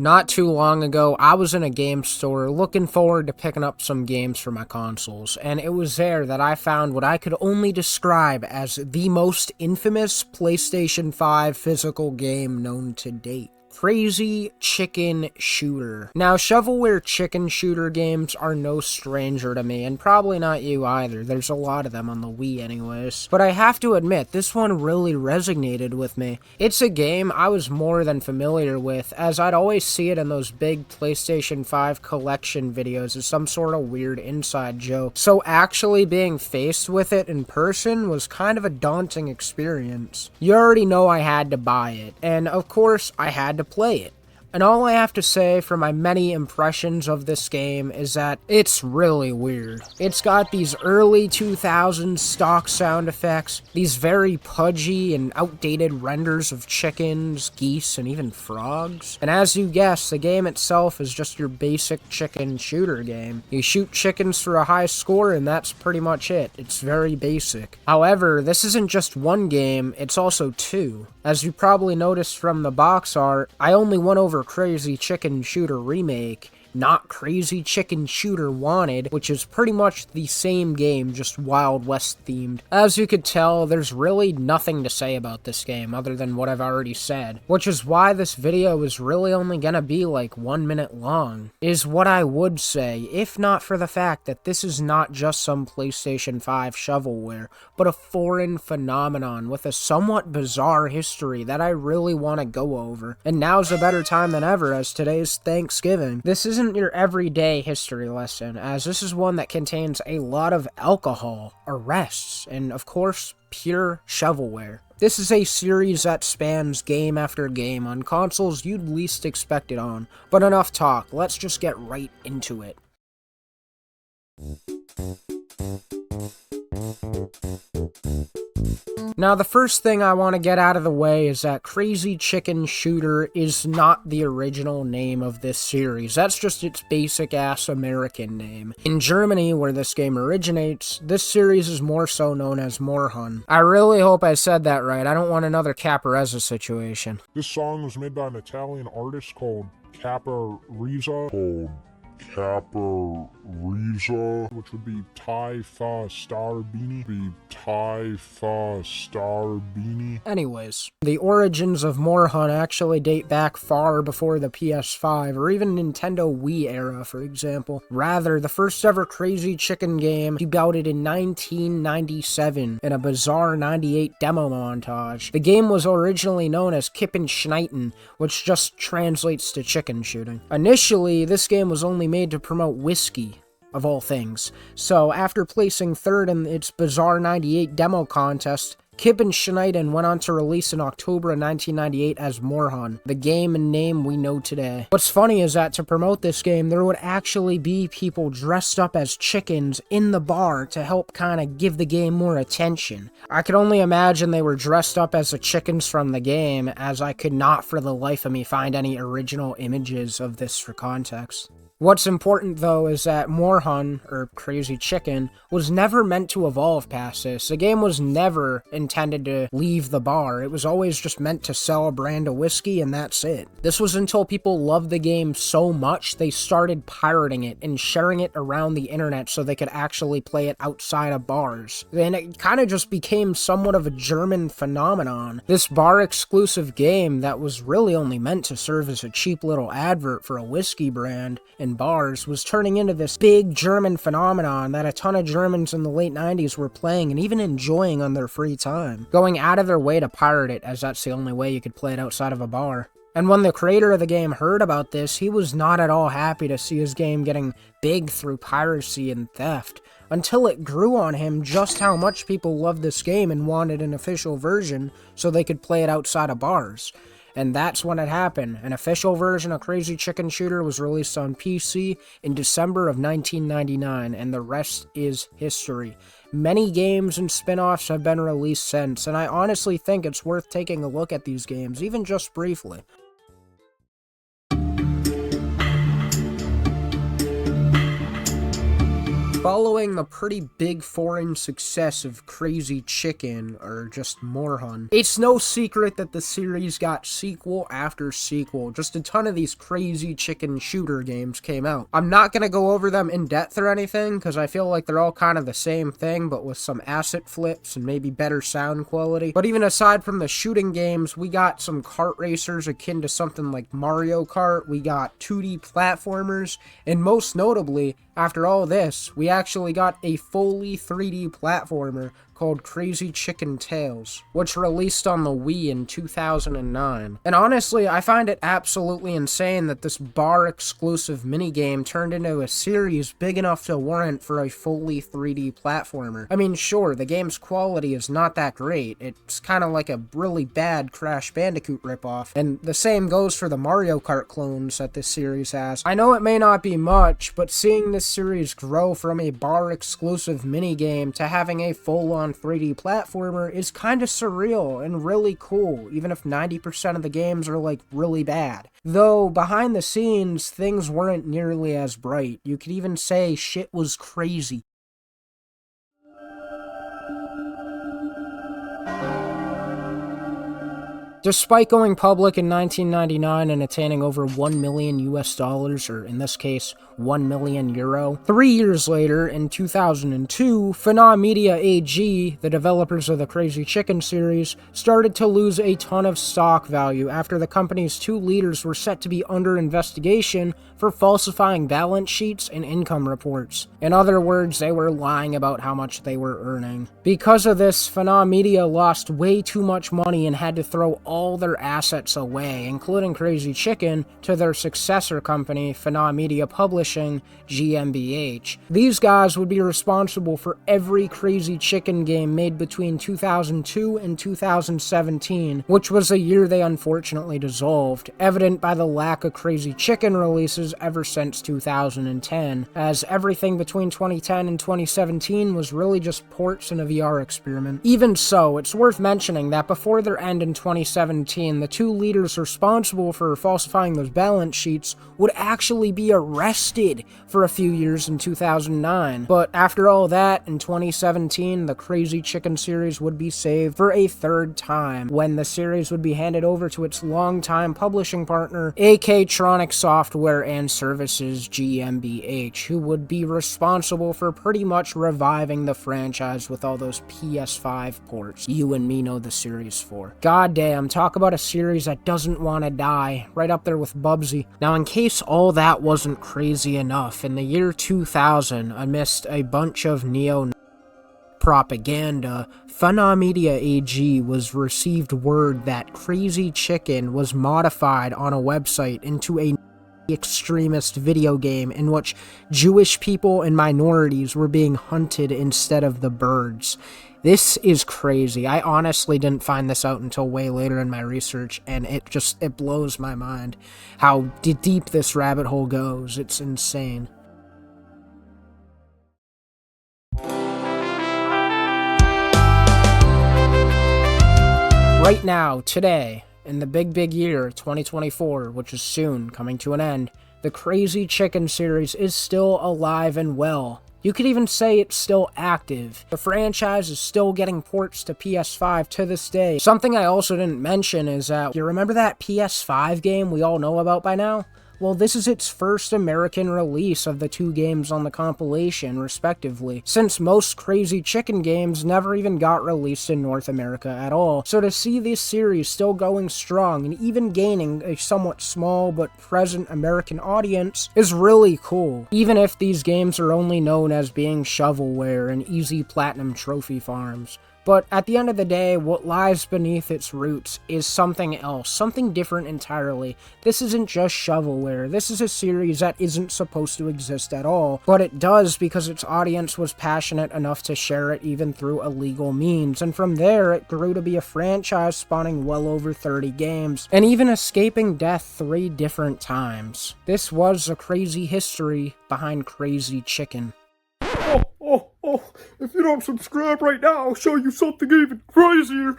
Not too long ago, I was in a game store looking forward to picking up some games for my consoles, and it was there that I found what I could only describe as the most infamous PlayStation 5 physical game known to date. Crazy Chicken Shooter. Now, shovelware chicken shooter games are no stranger to me, and probably not you either. There's a lot of them on the Wii anyways. But I have to admit, this one really resonated with me. It's a game I was more than familiar with, as I'd always see it in those big PlayStation 5 collection videos as some sort of weird inside joke. So actually being faced with it in person was kind of a daunting experience. You already know I had to buy it, and of course I had to play it. And all I have to say for my many impressions of this game is that it's really weird. It's got these early 2000s stock sound effects, these very pudgy and outdated renders of chickens, geese, and even frogs. And as you guessed, the game itself is just your basic chicken shooter game. You shoot chickens for a high score and that's pretty much it. It's very basic. However, this isn't just one game, it's also two. As you probably noticed from the box art, I only went over Crazy Chicken Shooter Remake, not Crazy Chicken Shooter Wanted, which is pretty much the same game, just Wild West themed. As you could tell, there's really nothing to say about this game other than what I've already said, which is why this video is really only gonna be like 1 minute long, is what I would say, if not for the fact that this is not just some PlayStation 5 shovelware, but a foreign phenomenon with a somewhat bizarre history that I really want to go over. And now's a better time than ever, as today's Thanksgiving. This isn't your everyday history lesson, as this is one that contains a lot of alcohol, arrests, and of course, pure shovelware. This is a series that spans game after game on consoles you'd least expect it on. But enough talk, let's just get right into it. Now, the first thing I want to get out of the way is that Crazy Chicken Shooter is not the original name of this series. That's just its basic-ass American name. In Germany, where this game originates, this series is more so known as Moorhuhn. I really hope I said that right. I don't want another Caparezza situation. This song was made by an Italian artist called Caparezza. Which would be Ty-Fa Starbini. Anyways, the origins of Moorhuhn actually date back far before the PS5 or even Nintendo Wii era, for example. Rather, the first ever Crazy Chicken game debuted in 1997 in a bizarre 98 demo montage. The game was originally known as Kippenschneiten, which just translates to chicken shooting. Initially, this game was only made to promote whiskey, of all things. So after placing third in its bizarre 98 demo contest, Kippenschneiten went on to release in October of 1998 as Moorhuhn, the game and name we know today. What's funny is that to promote this game, there would actually be people dressed up as chickens in the bar to help kind of give the game more attention. I could only imagine they were dressed up as the chickens from the game, as I could not for the life of me find any original images of this for context. What's important, though, is that Moorhuhn, or Crazy Chicken, was never meant to evolve past this. The game was never intended to leave the bar. It was always just meant to sell a brand of whiskey, and that's it. This was until people loved the game so much, they started pirating it and sharing it around the internet so they could actually play it outside of bars. And it kind of just became somewhat of a German phenomenon. This bar-exclusive game that was really only meant to serve as a cheap little advert for a whiskey brand and bars was turning into this big German phenomenon that a ton of Germans in the late 90s were playing and even enjoying on their free time, going out of their way to pirate it, as that's the only way you could play it outside of a bar. And when the creator of the game heard about this, he was not at all happy to see his game getting big through piracy and theft, until it grew on him just how much people loved this game and wanted an official version so they could play it outside of bars. And that's when it happened. An official version of Crazy Chicken Shooter was released on PC in December of 1999, and the rest is history. Many games and spin-offs have been released since, and I honestly think it's worth taking a look at these games, even just briefly. Following the pretty big foreign success of Crazy Chicken, or just Moorhuhn, it's no secret that the series got sequel after sequel. Just a ton of these Crazy Chicken shooter games came out. I'm not gonna go over them in depth or anything, because I feel like they're all kind of the same thing, but with some asset flips and maybe better sound quality. But even aside from the shooting games, we got some kart racers akin to something like Mario Kart, we got 2D platformers, and most notably, after all this, we actually got a fully 3D platformer called Crazy Chicken Tales, which released on the Wii in 2009. And honestly, I find it absolutely insane that this bar-exclusive minigame turned into a series big enough to warrant for a fully 3D platformer. I mean, sure, the game's quality is not that great. It's kind of like a really bad Crash Bandicoot ripoff, and the same goes for the Mario Kart clones that this series has. I know it may not be much, but seeing this series grow from a bar-exclusive minigame to having a full-on 3D platformer is kind of surreal and really cool, even if 90% of the games are like really bad. Though behind the scenes, things weren't nearly as bright. You could even say shit was crazy. Despite going public in 1999 and attaining over $1 million US, or in this case, 1 million euro, 3 years later, in 2002, Fnac Media AG, the developers of the Crazy Chicken series, started to lose a ton of stock value after the company's two leaders were set to be under investigation for falsifying balance sheets and income reports. In other words, they were lying about how much they were earning. Because of this, Fnac Media lost way too much money and had to throw all their assets away, including Crazy Chicken, to their successor company, Fnac Media Publishing, GmbH. These guys would be responsible for every Crazy Chicken game made between 2002 and 2017, which was a year they unfortunately dissolved, evident by the lack of Crazy Chicken releases ever since 2010, as everything between 2010 and 2017 was really just ports and a VR experiment. Even so, it's worth mentioning that before their end in 2017, the two leaders responsible for falsifying those balance sheets would actually be arrested for a few years in 2009. But after all that, in 2017, the Crazy Chicken series would be saved for a third time, when the series would be handed over to its longtime publishing partner, AK Tronic Software and Services GmbH, who would be responsible for pretty much reviving the franchise with all those PS5 ports you and me know the series for. Goddamn, talk about a series that doesn't want to die, right up there with Bubsy. Now, in case all that wasn't crazy enough, in the year 2000, amidst a bunch of propaganda, Fnac Media AG was received word that Crazy Chicken was modified on a website into a extremist video game in which Jewish people and minorities were being hunted instead of the birds. This is crazy. I honestly didn't find this out until way later in my research, and it blows my mind how deep this rabbit hole goes. It's insane. Right now, today, in the big year, 2024, which is soon coming to an end, the Crazy Chicken series is still alive and well. You could even say it's still active. The franchise is still getting ports to PS5 to this day. Something I also didn't mention is that, you remember that PS5 game we all know about by now? Well, this is its first American release of the two games on the compilation, respectively, since most Crazy Chicken games never even got released in North America at all. So to see this series still going strong and even gaining a somewhat small but present American audience is really cool, even if these games are only known as being shovelware and easy platinum trophy farms. But at the end of the day, what lies beneath its roots is something else, something different entirely. This isn't just shovelware. This is a series that isn't supposed to exist at all, but it does because its audience was passionate enough to share it even through illegal means, and from there it grew to be a franchise spawning well over 30 games, and even escaping death 3 different times. This was a crazy history behind Crazy Chicken. Oh, if you don't subscribe right now, I'll show you something even crazier.